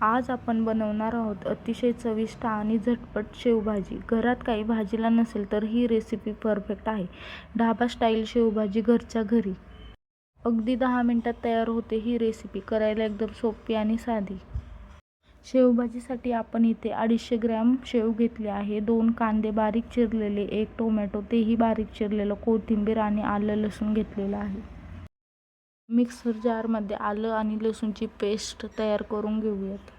आज आपण बनवणार आहोत अतिशय चविष्ट आणि झटपट शेवभाजी. घरात काही भाजीला नसेल तर ही रेसिपी परफेक्ट आहे. ढाबा स्टाईल शेवभाजी घरच्या घरी. अगदी 10 मिनिटात तयार होते ही रेसिपी. करायला एकदम सोपी आणि साधी. शेवभाजीसाठी आपण इथे 250 ग्रॅम शेव घेतले आहे. 2 कांदे बारीक चिरलेले, 1 टोमॅटो तेही बारीक चिरलेलं, कोथिंबीर आणि आलं लसूण घेतलेलं आहे. मिक्सर जारमध्ये आलं आणि लसूणची पेस्ट तयार करून घेऊयात.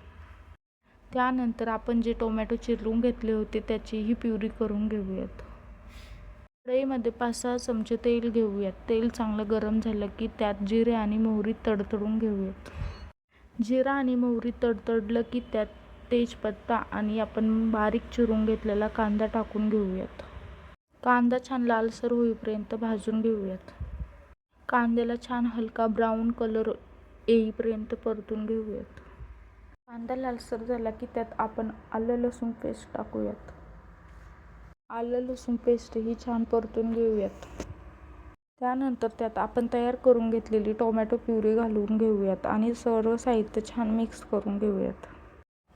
त्यानंतर आपण जे टोमॅटो चिरून घेतले होते त्याचीही प्युरी करून घेऊयात. कढईमध्ये 5-6 चमचे तेल घेऊयात. तेल चांगलं गरम झालं की त्यात जिरे आणि मोहरी तडतडून घेऊयात. जिरा आणि मोहरी तडतडलं की त्यात तेजपत्ता आणि आपण बारीक चिरून घेतलेला कांदा टाकून घेऊयात. कांदा छान लालसर होईपर्यंत भाजून घेऊयात. कांद्याला छान हलका ब्राऊन कलर येईपर्यंत परतून घेऊयात. कांदा लालसर झाला की त्यात आपण आलं लसूण पेस्ट टाकूयात. आलं लसूण पेस्टही छान परतून घेऊयात. त्यानंतर त्यात आपण तयार करून घेतलेली टोमॅटो प्युरी घालून घेऊयात आणि सर्व साहित्य छान मिक्स करून घेऊयात.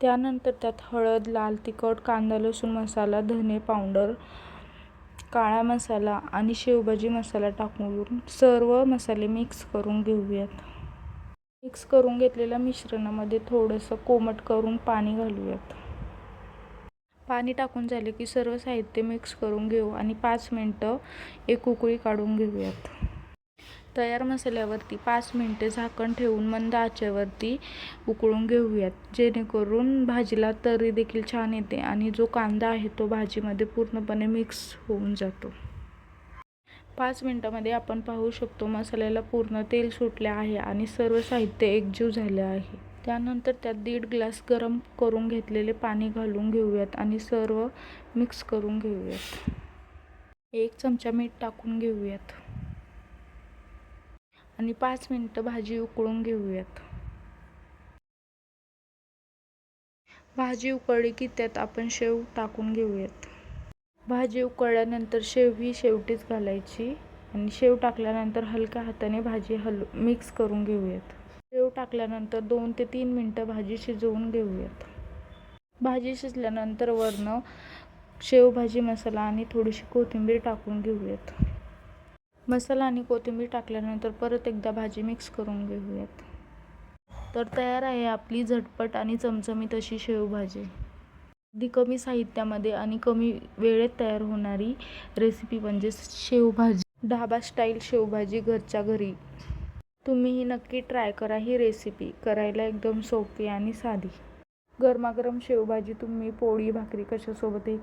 त्यानंतर त्यात हळद, लाल तिखट, कांदा लसूण मसाला, धने पावडर, काळा मसाला आणि शेवभाजी मसाला टाकून सर्व मसाले मिक्स करून घेऊयात. मिक्स करून घेतलेल्या मिश्रणामध्ये थोडंसं कोमट करून पाणी घालूयात. पाणी टाकून झाले की सर्व साहित्य मिक्स करून घेऊ आणि 5 मिनिटं एक उकळी काढून घेऊयात. तयार मसाल्यावरती 5 मिनिटे झाकण ठेवून मंद आचेवरती उकळून घेऊयात, जेणेकरून भाजीला तरी देखील छान येते आणि जो कांदा आहे तो भाजीमध्ये पूर्णपणे मिक्स होऊन जातो. 5 मिनिटांमध्ये आपण पाहू शकतो मसाल्याला पूर्ण तेल सुटले आहे आणि सर्व साहित्य एकजीव झाले आहे. त्यानंतर त्यात 1.5 ग्लास गरम करून घेतलेले पाणी घालून घेऊयात आणि सर्व मिक्स करून घेऊयात. 1 चमचा मीठ टाकून घेऊयात आणि 5 मिनिटं भाजी उकळून घेऊयात. भाजी उकळली की त्यात आपण शेव टाकून घेऊयात. भाजी उकळल्यानंतर शेव ही शेवटीच घालायची आणि शेव टाकल्यानंतर हलक्या हाताने भाजी मिक्स करून घेऊयात. शेव टाकल्यानंतर 2 ते 3 मिनिटं भाजी शिजवून घेऊयात. भाजी शिजल्यानंतर वरनं शेवभाजी मसाला आणि थोडीशी कोथिंबीर टाकून घेऊयात. मसाला आणि कोथिंबीर टाकल्यानंतर परत एकदा भाजी मिक्स करून घेऊयात. तर तयार आहे आपली झटपट आणि चमचमीत अशी शेवभाजी. अगदी कमी साहित्यामध्ये आणि कमी वेळेत तयार होणारी रेसिपी म्हणजे शेवभाजी. ढाबा स्टाईल शेवभाजी घरच्या घरी. तुम्हीही नक्की ट्राय करा ही रेसिपी. करायला एकदम सोपी आणि साधी. गरमागरम शेवभाजी तुम्ही पोळी भाकरी कशासोबतही